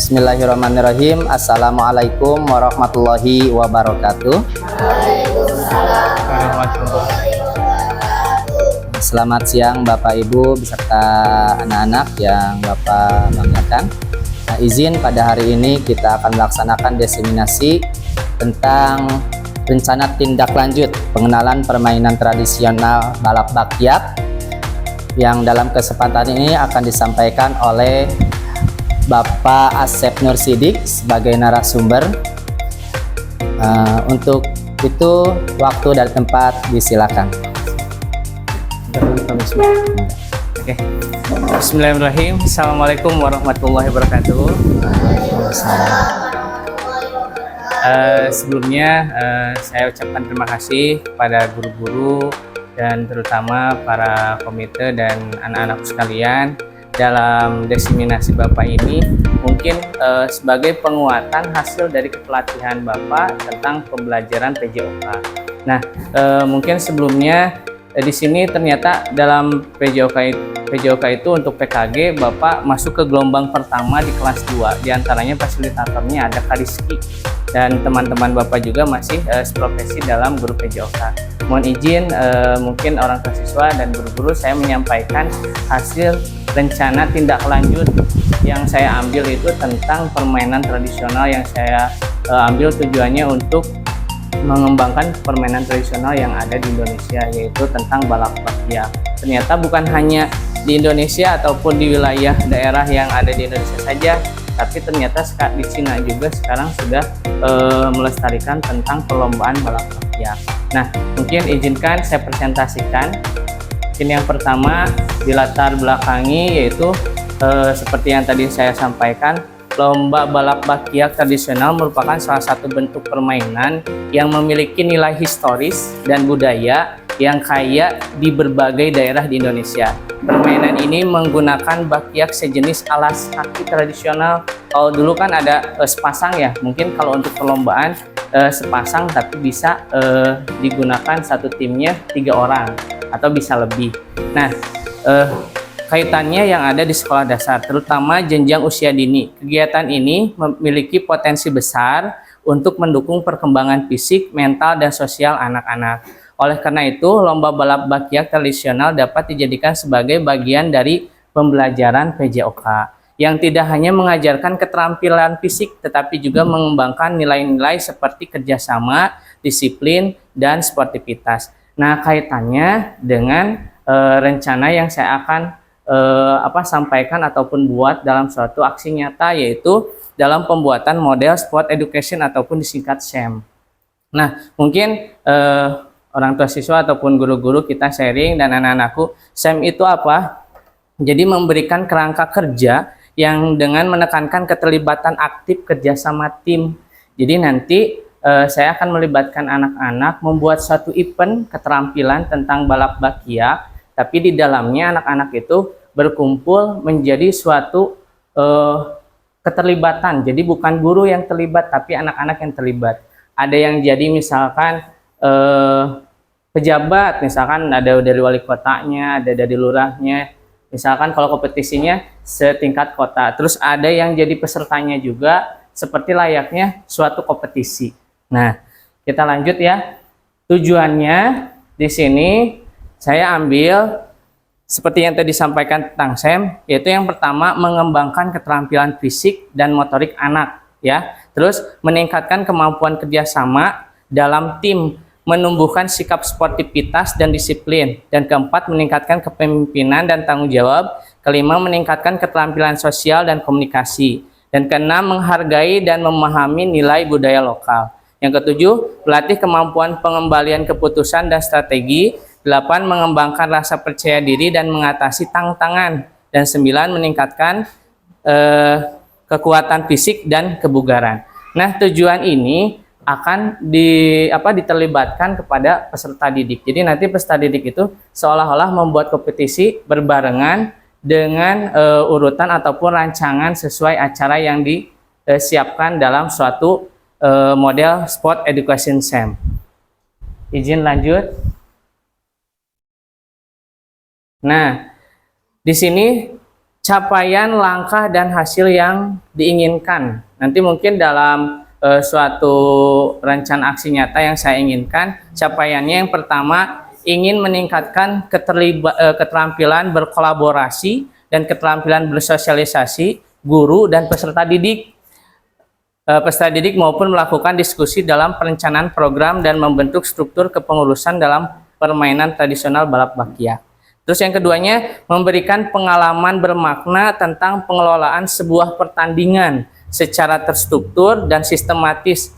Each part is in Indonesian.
Bismillahirrahmanirrahim. Assalamualaikum warahmatullahi wabarakatuh. Selamat siang Bapak Ibu beserta anak-anak yang Bapak banggakan. Nah, izin pada hari ini kita akan melaksanakan diseminasi tentang rencana tindak lanjut pengenalan permainan tradisional balap bakyak, yang dalam kesempatan ini akan disampaikan oleh Bapak Asep Nur Sidik sebagai narasumber. Untuk itu waktu dan tempat disilakan. Oke. Bismillahirrahmanirrahim. Assalamualaikum warahmatullahi wabarakatuh. Sebelumnya saya ucapkan terima kasih kepada guru-guru dan terutama para komite dan anak-anak sekalian dalam diseminasi Bapak ini, mungkin sebagai penguatan hasil dari kepelatihan Bapak tentang pembelajaran PJOK. Nah, mungkin sebelumnya di sini ternyata dalam PJOK itu untuk PKG Bapak masuk ke gelombang pertama di kelas 2. Di antaranya fasilitatornya ada Kariski, dan teman-teman Bapak juga masih seprofesi dalam guru PJOK. Mohon izin mungkin orang tua siswa dan guru-guru saya menyampaikan hasil rencana tindak lanjut yang saya ambil itu tentang permainan tradisional yang saya ambil tujuannya untuk mengembangkan permainan tradisional yang ada di Indonesia, yaitu tentang balap bakyak. Ternyata bukan hanya di Indonesia ataupun di wilayah daerah yang ada di Indonesia saja, tapi ternyata di Cina juga sekarang sudah melestarikan tentang perlombaan balap bakyak. Nah, mungkin izinkan saya presentasikan. Ini yang pertama dilatar belakangi, yaitu seperti yang tadi saya sampaikan, lomba balap bakyak tradisional merupakan salah satu bentuk permainan yang memiliki nilai historis dan budaya yang kaya di berbagai daerah di Indonesia. Permainan ini menggunakan bakyak sejenis alas kaki tradisional. Kalau dulu kan ada sepasang ya, mungkin kalau untuk perlombaan sepasang, tapi bisa digunakan satu timnya 3 orang atau bisa lebih. Nah, kaitannya yang ada di sekolah dasar, terutama jenjang usia dini. Kegiatan ini memiliki potensi besar untuk mendukung perkembangan fisik, mental, dan sosial anak-anak. Oleh karena itu, lomba balap bakyak tradisional dapat dijadikan sebagai bagian dari pembelajaran PJOK, yang tidak hanya mengajarkan keterampilan fisik, tetapi juga mengembangkan nilai-nilai seperti kerjasama, disiplin, dan sportivitas. Nah, kaitannya dengan rencana yang saya akan sampaikan ataupun buat dalam suatu aksi nyata, yaitu dalam pembuatan model sport education ataupun disingkat SEM. Nah, mungkin orang tua siswa ataupun guru-guru kita sharing dan anak-anakku, SEM itu apa? Jadi memberikan kerangka kerja yang dengan menekankan keterlibatan aktif kerjasama tim. Jadi nanti saya akan melibatkan anak-anak membuat suatu event keterampilan tentang balap bakyak, tapi di dalamnya anak-anak itu berkumpul menjadi suatu keterlibatan. Jadi bukan guru yang terlibat, tapi anak-anak yang terlibat. Ada yang jadi misalkan pejabat, misalkan ada dari wali kotanya, ada dari lurahnya. Misalkan kalau kompetisinya setingkat kota. Terus ada yang jadi pesertanya juga seperti layaknya suatu kompetisi. Nah, kita lanjut ya. Tujuannya di sini saya ambil seperti yang tadi disampaikan tentang SEM, yaitu yang pertama mengembangkan keterampilan fisik dan motorik anak, ya. Terus meningkatkan kemampuan kerjasama dalam tim, menumbuhkan sikap sportivitas dan disiplin. Dan keempat, meningkatkan kepemimpinan dan tanggung jawab. Kelima, meningkatkan keterampilan sosial dan komunikasi. Dan keenam, menghargai dan memahami nilai budaya lokal. Yang ketujuh, melatih kemampuan pengembalian keputusan dan strategi. 8, mengembangkan rasa percaya diri dan mengatasi tantangan. Dan 9, meningkatkan kekuatan fisik dan kebugaran. Nah, tujuan ini akan diterlibatkan kepada peserta didik. Jadi nanti peserta didik itu seolah-olah membuat kompetisi berbarengan dengan urutan ataupun rancangan sesuai acara yang disiapkan dalam suatu model sport education SEM. Izin lanjut. Nah, di sini capaian, langkah, dan hasil yang diinginkan. Nanti mungkin dalam suatu rencana aksi nyata yang saya inginkan, capaiannya yang pertama ingin meningkatkan keterampilan berkolaborasi dan keterampilan bersosialisasi guru dan peserta didik. Peserta didik maupun melakukan diskusi dalam perencanaan program dan membentuk struktur kepengurusan dalam permainan tradisional balap bakyak. Terus yang keduanya, memberikan pengalaman bermakna tentang pengelolaan sebuah pertandingan secara terstruktur dan sistematis.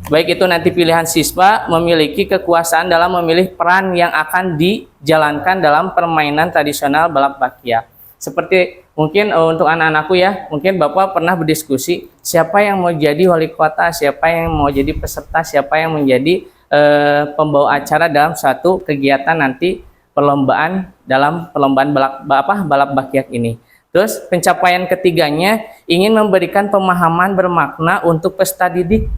Baik itu nanti pilihan siswa memiliki kekuasaan dalam memilih peran yang akan dijalankan dalam permainan tradisional balap bakyak. Seperti mungkin untuk anak-anakku ya, mungkin Bapak pernah berdiskusi siapa yang mau jadi wali kota, siapa yang mau jadi peserta, siapa yang menjadi pembawa acara dalam suatu kegiatan nanti dalam perlombaan balap bakyak ini. Terus pencapaian ketiganya ingin memberikan pemahaman bermakna untuk peserta didik,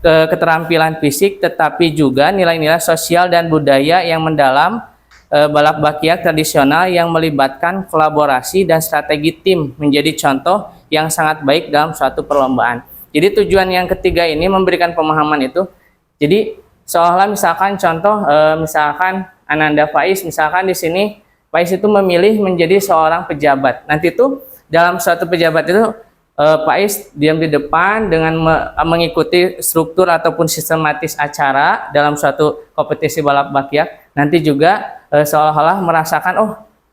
keterampilan fisik, tetapi juga nilai-nilai sosial dan budaya yang mendalam balap bakyak tradisional yang melibatkan kolaborasi dan strategi tim menjadi contoh yang sangat baik dalam suatu perlombaan. Jadi tujuan yang ketiga ini memberikan pemahaman itu. Jadi seolah misalkan contoh misalkan Ananda Faiz, misalkan di sini Faiz itu memilih menjadi seorang pejabat. Nanti itu dalam suatu pejabat itu Faiz diam di depan dengan mengikuti struktur ataupun sistematis acara dalam suatu kompetisi balap bakyak. Nanti juga seolah-olah merasakan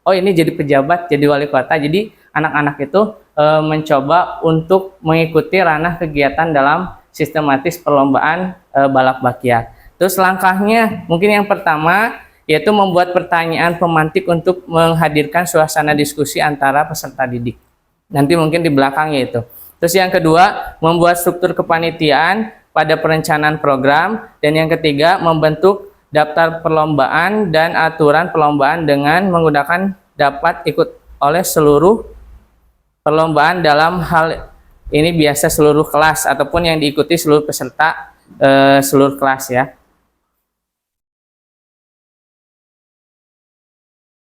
oh ini jadi pejabat, jadi wali kota. Jadi anak-anak itu mencoba untuk mengikuti ranah kegiatan dalam sistematis perlombaan balap bakyak. Terus langkahnya mungkin yang pertama yaitu membuat pertanyaan pemantik untuk menghadirkan suasana diskusi antara peserta didik. Nanti mungkin di belakangnya itu. Terus yang kedua, membuat struktur kepanitiaan pada perencanaan program. Dan yang ketiga, membentuk daftar perlombaan dan aturan perlombaan dengan menggunakan dapat ikut oleh seluruh perlombaan dalam hal ini biasa seluruh kelas ataupun yang diikuti seluruh peserta seluruh kelas ya.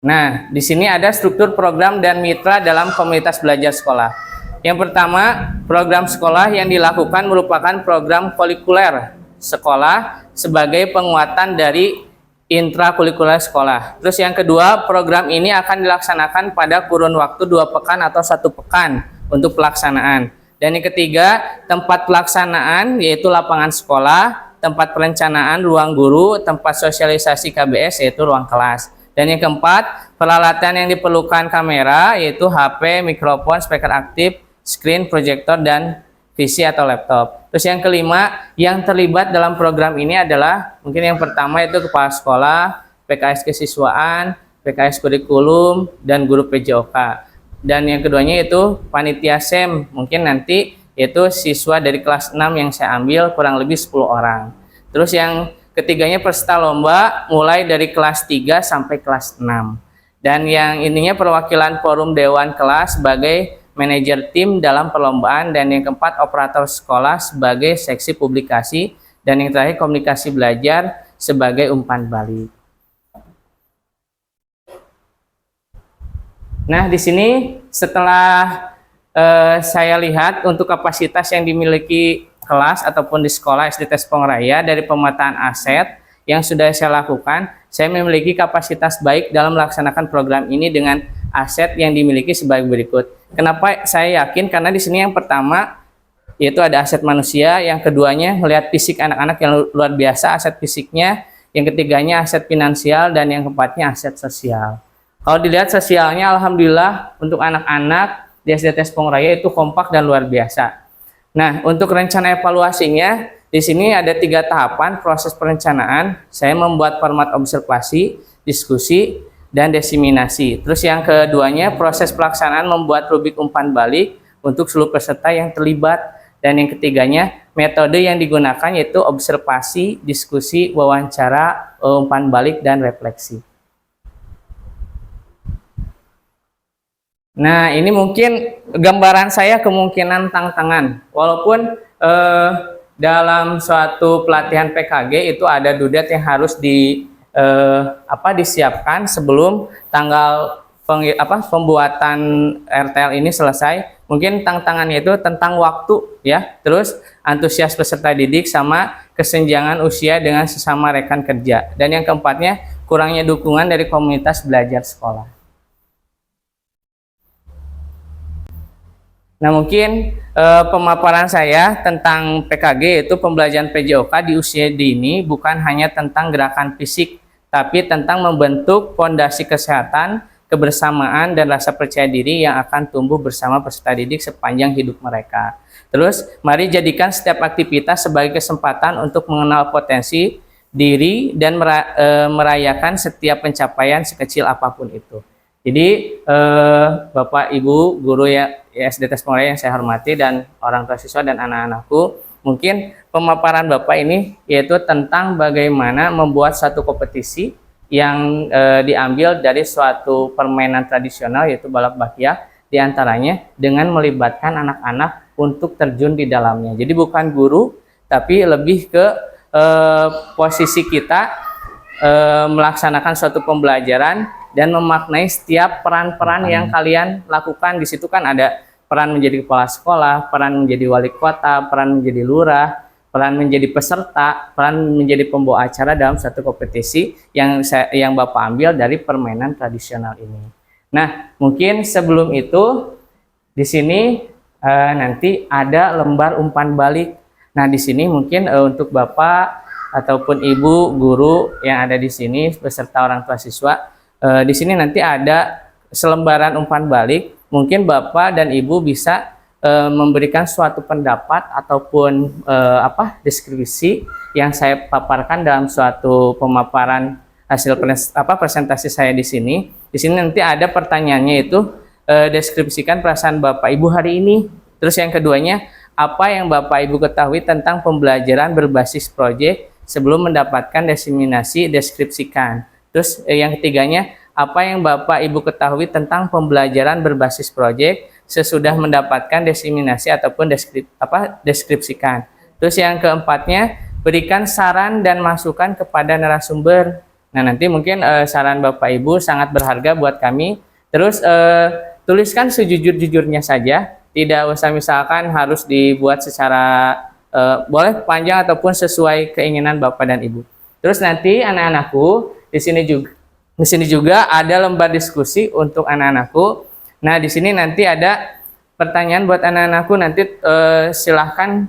Nah, di sini ada struktur program dan mitra dalam komunitas belajar sekolah. Yang pertama, program sekolah yang dilakukan merupakan program kulikuler sekolah sebagai penguatan dari intrakurikuler sekolah. Terus yang kedua, program ini akan dilaksanakan pada kurun waktu 2 pekan atau 1 pekan untuk pelaksanaan. Dan yang ketiga, tempat pelaksanaan yaitu lapangan sekolah, tempat perencanaan ruang guru, tempat sosialisasi KBS yaitu ruang kelas. Dan yang keempat, peralatan yang diperlukan kamera yaitu HP, mikrofon, speaker aktif, screen, proyektor, dan PC atau laptop. Terus yang kelima, yang terlibat dalam program ini adalah mungkin yang pertama itu kepala sekolah, PKS kesiswaan, PKS kurikulum, dan guru PJOK. Dan yang keduanya itu panitia SEM, mungkin nanti yaitu siswa dari kelas 6 yang saya ambil kurang lebih 10 orang. Terus yang ketiganya peserta lomba mulai dari kelas 3 sampai kelas 6. Dan yang ininya perwakilan forum dewan kelas sebagai manajer tim dalam perlombaan. Dan yang keempat operator sekolah sebagai seksi publikasi. Dan yang terakhir komunikasi belajar sebagai umpan balik. Nah, di sini setelah saya lihat untuk kapasitas yang dimiliki kelas ataupun di sekolah SD Tespong Raya dari pemetaan aset yang sudah saya lakukan, saya memiliki kapasitas baik dalam melaksanakan program ini dengan aset yang dimiliki sebagai berikut. Kenapa saya yakin? Karena di sini yang pertama yaitu ada aset manusia, yang keduanya melihat fisik anak-anak yang luar biasa, aset fisiknya, yang ketiganya aset finansial, dan yang keempatnya aset sosial. Kalau dilihat sosialnya, alhamdulillah untuk anak-anak di SD Tespong Raya itu kompak dan luar biasa. Nah, untuk rencana evaluasinya, di sini ada 3 tahapan proses perencanaan. Saya membuat format observasi, diskusi, dan diseminasi. Terus yang keduanya, proses pelaksanaan membuat rubrik umpan balik untuk seluruh peserta yang terlibat. Dan yang ketiganya, metode yang digunakan yaitu observasi, diskusi, wawancara, umpan balik, dan refleksi. Nah, ini mungkin gambaran saya kemungkinan tantangan. Walaupun dalam suatu pelatihan PKG itu ada dudet yang harus disiapkan sebelum tanggal pembuatan RTL ini selesai, mungkin tantangannya itu tentang waktu ya, terus antusias peserta didik sama kesenjangan usia dengan sesama rekan kerja. Dan yang keempatnya, kurangnya dukungan dari komunitas belajar sekolah. Nah, mungkin pemaparan saya tentang PKG, yaitu pembelajaran PJOK di usia dini, bukan hanya tentang gerakan fisik, tapi tentang membentuk fondasi kesehatan, kebersamaan, dan rasa percaya diri yang akan tumbuh bersama peserta didik sepanjang hidup mereka. Terus, mari jadikan setiap aktivitas sebagai kesempatan untuk mengenal potensi diri dan merayakan setiap pencapaian sekecil apapun itu. Jadi, Bapak, Ibu, guru ya SD Tes Mulai yang saya hormati, dan orang tua siswa dan anak-anakku, mungkin pemaparan Bapak ini yaitu tentang bagaimana membuat satu kompetisi yang diambil dari suatu permainan tradisional, yaitu balap bakyak, diantaranya dengan melibatkan anak-anak untuk terjun di dalamnya. Jadi bukan guru, tapi lebih ke posisi kita melaksanakan suatu pembelajaran dan memaknai setiap peran-peran yang kalian lakukan. Di situ kan ada peran menjadi kepala sekolah, peran menjadi wali kota, peran menjadi lurah, peran menjadi peserta, peran menjadi pembawa acara dalam satu kompetisi yang Bapak ambil dari permainan tradisional ini. Nah, mungkin sebelum itu di sini nanti ada lembar umpan balik. Nah, di sini mungkin untuk Bapak ataupun Ibu guru yang ada di sini beserta orang tua siswa, di sini nanti ada selembaran umpan balik. Mungkin Bapak dan Ibu bisa memberikan suatu pendapat ataupun deskripsi yang saya paparkan dalam suatu pemaparan hasil presentasi saya di sini. Di sini nanti ada pertanyaannya, itu deskripsikan perasaan Bapak Ibu hari ini. Terus yang keduanya, apa yang Bapak Ibu ketahui tentang pembelajaran berbasis proyek sebelum mendapatkan desiminasi, deskripsikan. Terus yang ketiganya, apa yang Bapak Ibu ketahui tentang pembelajaran berbasis proyek sesudah mendapatkan desiminasi ataupun deskripsikan. Terus yang keempatnya, berikan saran dan masukan kepada narasumber. Nah, nanti mungkin saran Bapak Ibu sangat berharga buat kami. Terus tuliskan sejujur-jujurnya saja, tidak usah misalkan harus dibuat secara boleh panjang ataupun sesuai keinginan Bapak dan Ibu. Terus nanti anak-anakku di sini juga ada lembar diskusi untuk anak-anakku. Nah, di sini nanti ada pertanyaan buat anak-anakku, nanti silahkan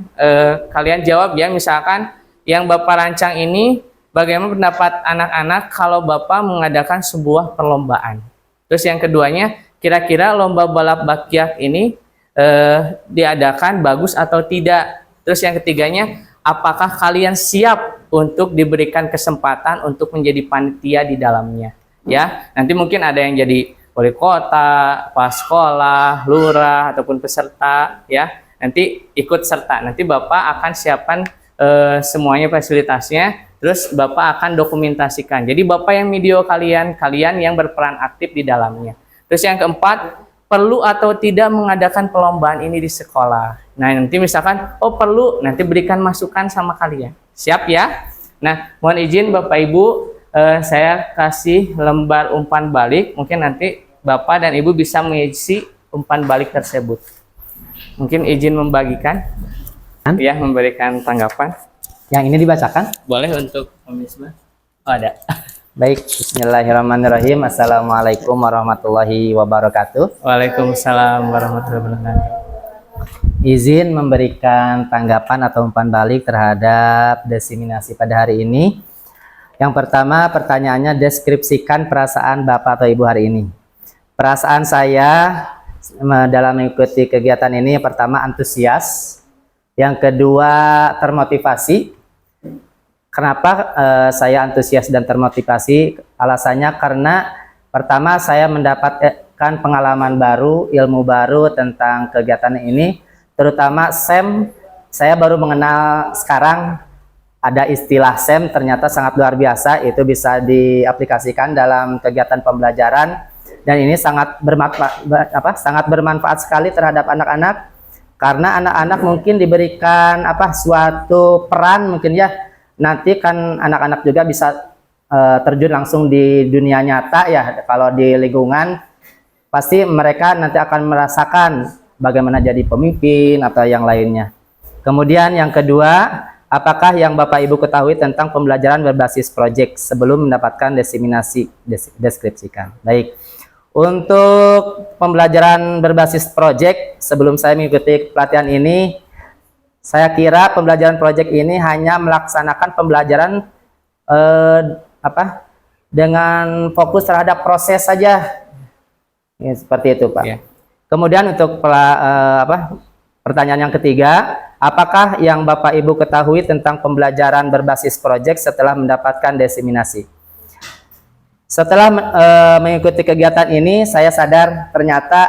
kalian jawab ya. Misalkan yang Bapak rancang ini, bagaimana pendapat anak-anak kalau Bapak mengadakan sebuah perlombaan. Terus yang keduanya, kira-kira lomba balap bakyak ini diadakan bagus atau tidak. Terus yang ketiganya, apakah kalian siap untuk diberikan kesempatan untuk menjadi panitia di dalamnya? Ya, nanti mungkin ada yang jadi wali kota, kepala sekolah, lurah, ataupun peserta, ya. Nanti ikut serta. Nanti Bapak akan siapkan semuanya fasilitasnya, terus Bapak akan dokumentasikan. Jadi Bapak yang video kalian yang berperan aktif di dalamnya. Terus yang keempat, perlu atau tidak mengadakan perlombaan ini di sekolah. Nah, nanti misalkan, oh perlu, nanti berikan masukan sama kalian. Siap ya? Nah, mohon izin Bapak Ibu, saya kasih lembar umpan balik. Mungkin nanti Bapak dan Ibu bisa mengisi umpan balik tersebut. Mungkin izin membagikan, ya, memberikan tanggapan. Yang ini dibacakan? Boleh untuk pemirsa? Oh, ada. Baik, bismillahirrahmanirrahim. Assalamualaikum warahmatullahi wabarakatuh. Waalaikumsalam warahmatullahi wabarakatuh. Izin memberikan tanggapan atau umpan balik terhadap desiminasi pada hari ini. Yang pertama, pertanyaannya, deskripsikan perasaan Bapak atau Ibu hari ini. Perasaan saya dalam mengikuti kegiatan ini, yang pertama antusias, yang kedua termotivasi. Kenapa saya antusias dan termotivasi? Alasannya karena pertama saya mendapatkan pengalaman baru, ilmu baru tentang kegiatan ini, terutama SEM. Saya baru mengenal sekarang ada istilah SEM, ternyata sangat luar biasa, itu bisa diaplikasikan dalam kegiatan pembelajaran. Dan ini sangat bermanfaat sekali terhadap anak-anak, karena anak-anak mungkin diberikan suatu peran, mungkin ya, nanti kan anak-anak juga bisa terjun langsung di dunia nyata ya, kalau di lingkungan pasti mereka nanti akan merasakan bagaimana jadi pemimpin atau yang lainnya. Kemudian yang kedua, apakah yang Bapak Ibu ketahui tentang pembelajaran berbasis proyek sebelum mendapatkan desiminasi? Deskripsikan. Baik. Untuk pembelajaran berbasis proyek, sebelum saya mengikuti pelatihan ini, saya kira pembelajaran proyek ini hanya melaksanakan pembelajaran dengan fokus terhadap proses saja. Ya, seperti itu, Pak. Ya. Kemudian untuk pertanyaan yang ketiga, apakah yang Bapak Ibu ketahui tentang pembelajaran berbasis proyek setelah mendapatkan desiminasi? Setelah mengikuti kegiatan ini, saya sadar ternyata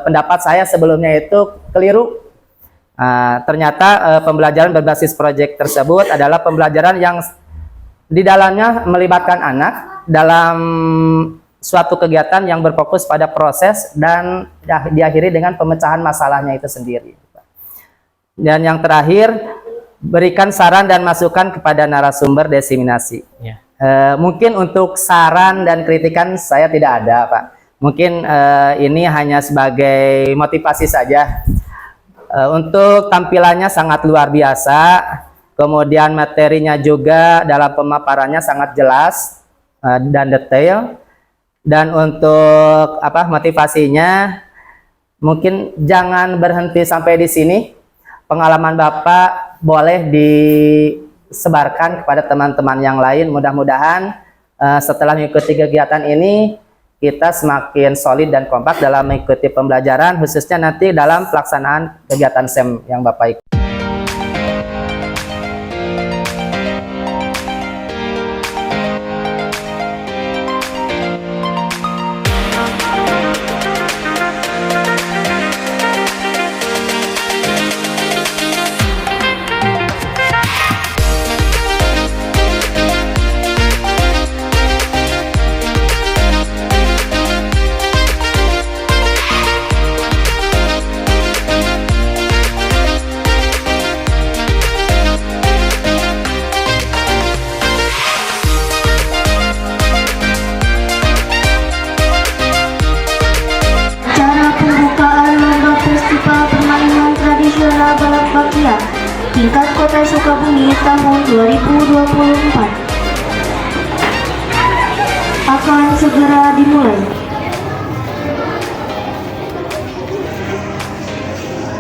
pendapat saya sebelumnya itu keliru. Ternyata pembelajaran berbasis proyek tersebut adalah pembelajaran yang di dalamnya melibatkan anak dalam suatu kegiatan yang berfokus pada proses dan diakhiri dengan pemecahan masalahnya itu sendiri. Dan yang terakhir, berikan saran dan masukan kepada narasumber desiminasi. Ya. Mungkin untuk saran dan kritikan saya tidak ada, Pak. Mungkin ini hanya sebagai motivasi saja. Untuk tampilannya sangat luar biasa, kemudian materinya juga dalam pemaparannya sangat jelas dan detail. Dan untuk motivasinya, mungkin jangan berhenti sampai di sini. Pengalaman Bapak boleh disebarkan kepada teman-teman yang lain. Mudah-mudahan setelah mengikuti kegiatan ini, kita semakin solid dan kompak dalam mengikuti pembelajaran, khususnya nanti dalam pelaksanaan kegiatan SEM yang Bapak ikuti. Tingkat Kota Sukabumi tahun 2024 akan segera dimulai.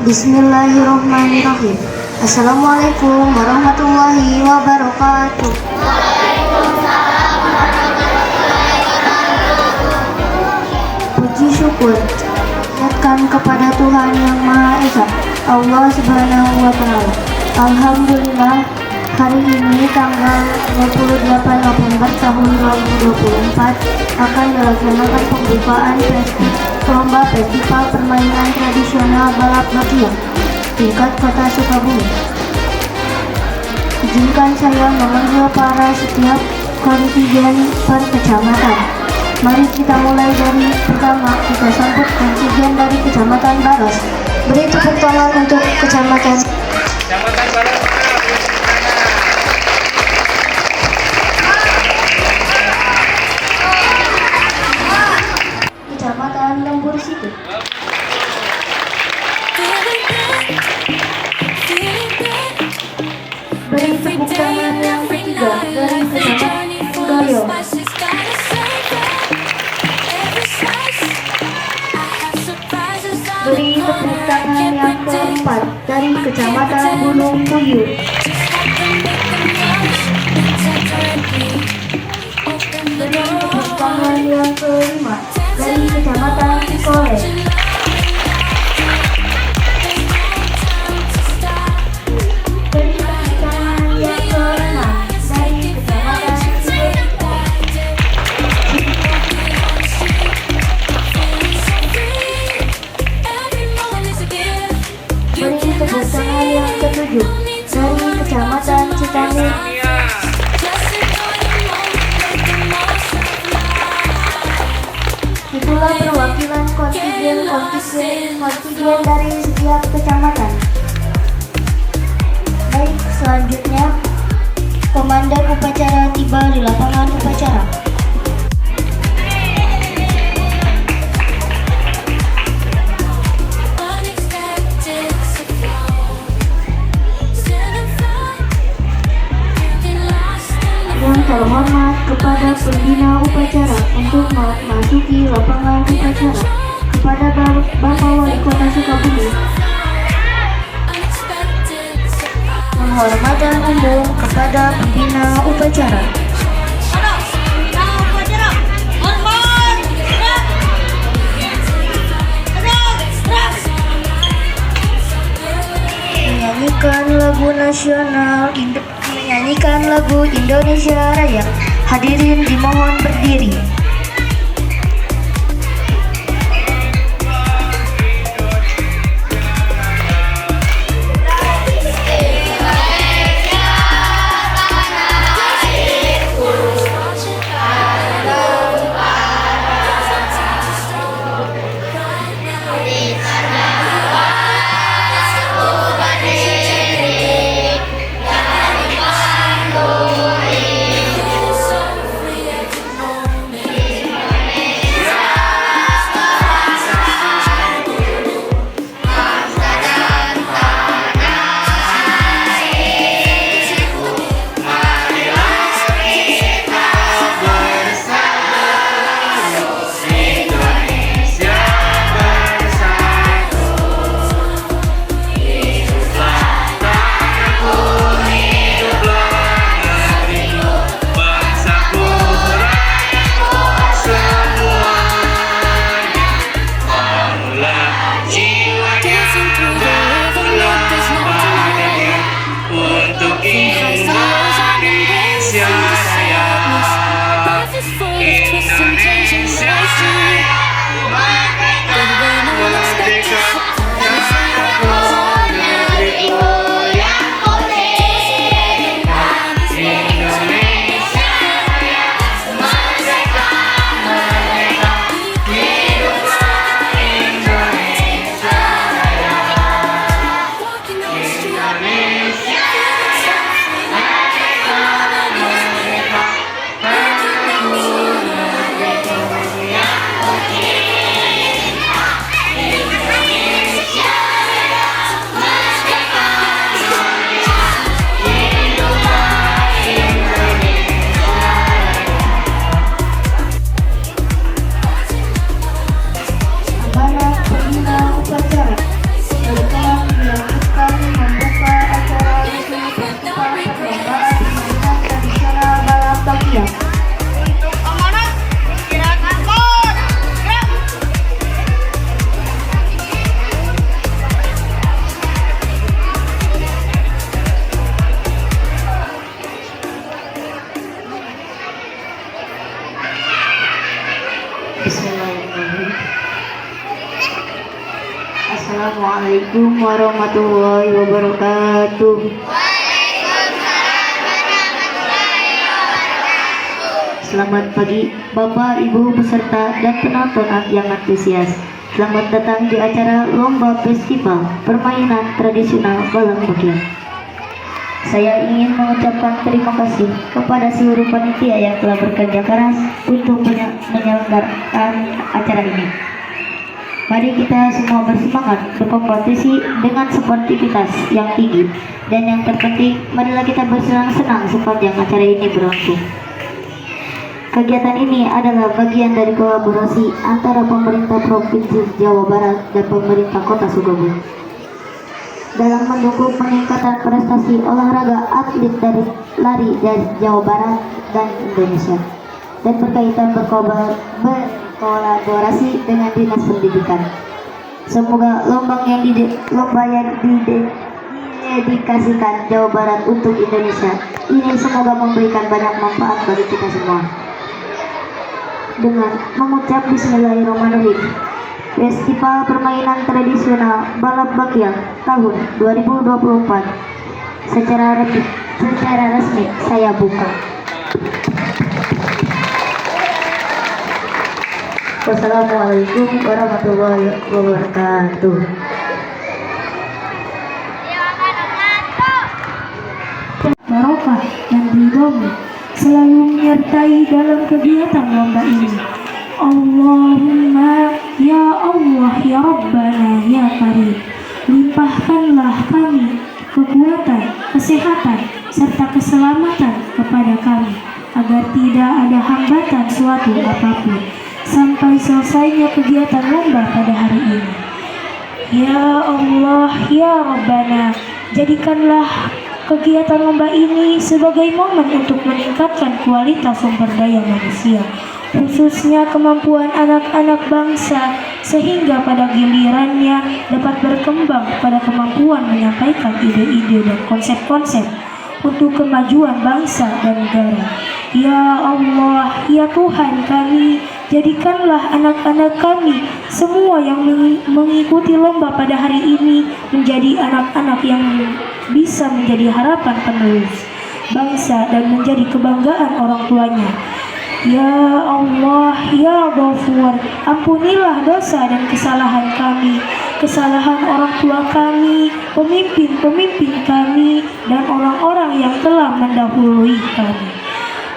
Bismillahirrahmanirrahim. Assalamualaikum warahmatullahi wabarakatuh. Puji syukur niatkan kepada Tuhan Yang Maha Esa, Allah Subhanahu wa Ta'ala. Alhamdulillah, hari ini tanggal 28 November tahun 2024 akan dilaksanakan pembukaan lomba festival permainan tradisional balap bakyak tingkat Kota Sukabumi. Izinkan saya memanggil para setiap kontingen per kecamatan. Mari kita mulai dari pertama, kita sambut kontingen dari Kecamatan Baros. Beri tepuk tangan untuk Kecamatan Baros. Kecamatan Lembur Situ. Beri tepuk tangan yang ketiga dari Kecamatan Gayo. Beri tepuk tangan yang keempat dari Kecamatan Gunung Puyuh. Beri tepuk tangan yang kelima dari Kecamatan Cikole. Beri tepuk tangan yang keenam dari Kecamatan Cikole. Beri tepuk tangan yang ketujuh dari Kecamatan Citane. Itulah perwakilan kontingen dari setiap kecamatan. Baik, selanjutnya komandan upacara tiba di lapangan upacara. terhormat kepada pembina upacara untuk memasuki lapangan upacara, kepada Bapak Wali Kota Sukabumi. Penghormatan umum kepada pembina upacara. Menyanyikan lagu Indonesia Raya. Hadirin dimohon berdiri. Bismillahirrahmanirrahim. Assalamualaikum warahmatullahi wabarakatuh. Selamat pagi Bapak, Ibu, peserta dan penonton yang antusias. Selamat datang di acara Lomba Festival Permainan Tradisional Balang Bakian. Saya ingin mengucapkan terima kasih kepada seluruh panitia yang telah bekerja keras untuk menyelenggarakan acara ini. Mari kita semua bersemangat berkompetisi dengan sportivitas yang tinggi, dan yang terpenting, marilah kita bersenang-senang sepanjang acara ini berlangsung. Kegiatan ini adalah bagian dari kolaborasi antara pemerintah Provinsi Jawa Barat dan pemerintah Kota Sukabumi dalam mendukung peningkatan prestasi olahraga atlet dari lari dari Jawa Barat dan Indonesia, dan berkaitan berkolaborasi dengan Dinas Pendidikan. Semoga lomba yang didedikasikan Jawa Barat untuk Indonesia ini semoga memberikan banyak manfaat bagi kita semua. Dengan mengucap Bismillahirrahmanirrahim, Festival Permainan Tradisional Balap Bakian tahun 2024 secara resmi saya buka. Wassalamualaikum warahmatullahi wabarakatuh. Barokah dan ridhomu selalu menyertai dalam kegiatan lomba ini. Allahumma ya Allah ya Rabbana ya Karim, limpahkanlah kami kekuatan, kesehatan, serta keselamatan kepada kami, agar agar tidak ada hambatan suatu apapun sampai selesainya kegiatan lomba pada hari ini. Ya Allah, ya Rabbana, jadikanlah kegiatan lomba ini sebagai momen untuk meningkatkan kualitas sumber daya manusia, khususnya kemampuan anak-anak bangsa, sehingga pada gilirannya dapat berkembang pada kemampuan menyampaikan ide-ide dan konsep-konsep untuk kemajuan bangsa dan negara. Ya Allah, ya Tuhan kami, jadikanlah anak-anak kami semua yang mengikuti lomba pada hari ini menjadi anak-anak yang bisa menjadi harapan penerus bangsa dan menjadi kebanggaan orang tuanya. Ya Allah, ya Ghafur, ampunilah dosa dan kesalahan kami, kesalahan orang tua kami, pemimpin-pemimpin kami, dan orang-orang yang telah mendahului kami.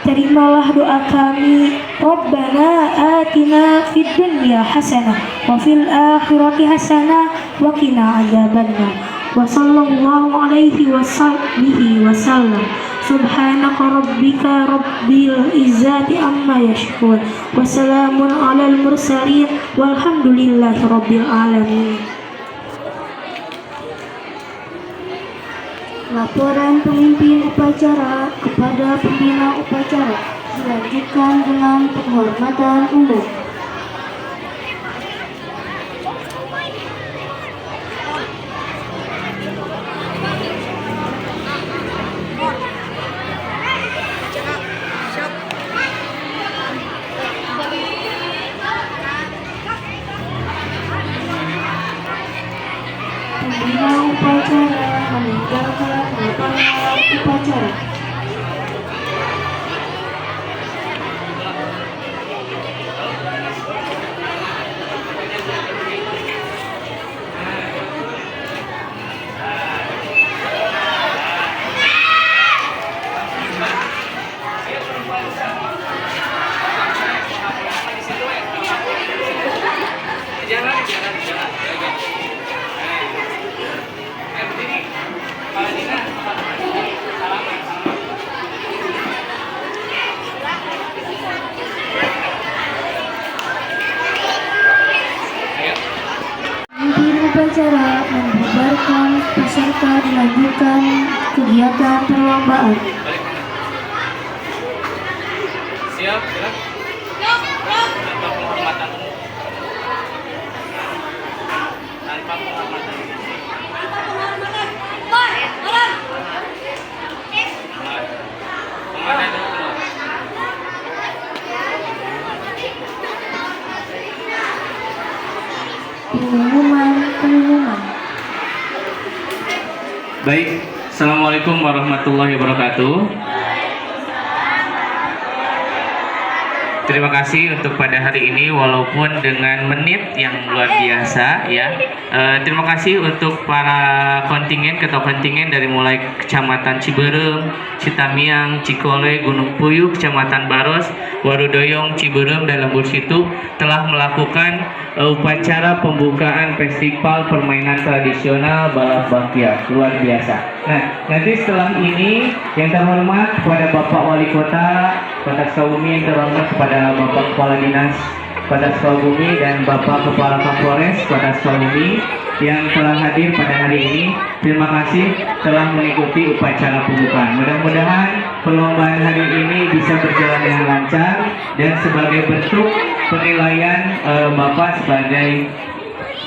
Terimalah doa kami. Rabbana atina fid dunya hasanah wa fil akhirati hasanah wa qina adzabannar. Wa sallallahu alaihi wasahbihi wasallam. Subhanaka rabbika rabbil izzati amma yasifun. Wa salamun alal mursalin walhamdulillahi rabbil alamin. Laporan pemimpin upacara kepada pembina upacara dilanjutkan dengan penghormatan umum. Pembina upacara meninggalkan lapangan upacara. Pemimpin upacara membubarkan peserta dilanjutkan kegiatan perlombaan. Siap, gerak. Tanpa penghormatan umum. Tanpa penghormatan umum. Komandan dulu keluar. Pengumuman. Baik, Assalamualaikum warahmatullahi wabarakatuh. Terima kasih untuk pada hari ini walaupun dengan menit yang luar biasa ya. Terima kasih untuk para kontingen, ketua kontingen dari mulai Kecamatan Ciberem, Citamiang, Cikole, Gunung Puyuh, Kecamatan Baros, Warudoyong, Ciberem, dan Lembur Situ telah melakukan upacara pembukaan festival permainan tradisional balap bakya. Luar biasa. Nah, nanti setelah ini yang terhormat kepada Bapak Wali Kota Sukabumi, yang terhormat kepada Bapak Kepala Dinas Kota Sukabumi dan Bapak Kepala Kapolres Kota Sukabumi yang telah hadir pada hari ini. Terima kasih telah mengikuti upacara pembukaan. Mudah-mudahan perlombaan hari ini bisa berjalan dengan lancar dan sebagai bentuk penilaian Bapak sebagai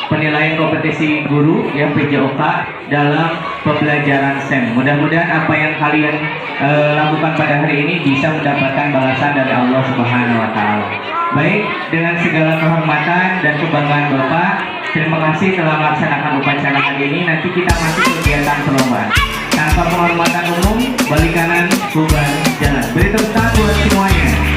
penilaian kompetisi guru yang PJOK dalam pembelajaran STEM. Mudah-mudahan apa yang kalian lakukan pada hari ini bisa mendapatkan balasan dari Allah Subhanahu wa Ta'ala. Baik, dengan segala kehormatan dan kebanggaan Bapak, terima kasih telah melaksanakan upacara hari ini. Nanti kita masuk kegiatan perlombaan. Tanpa penghormatan umum, balik kanan, bubar jalan. Beri tepuk tangan buat semuanya.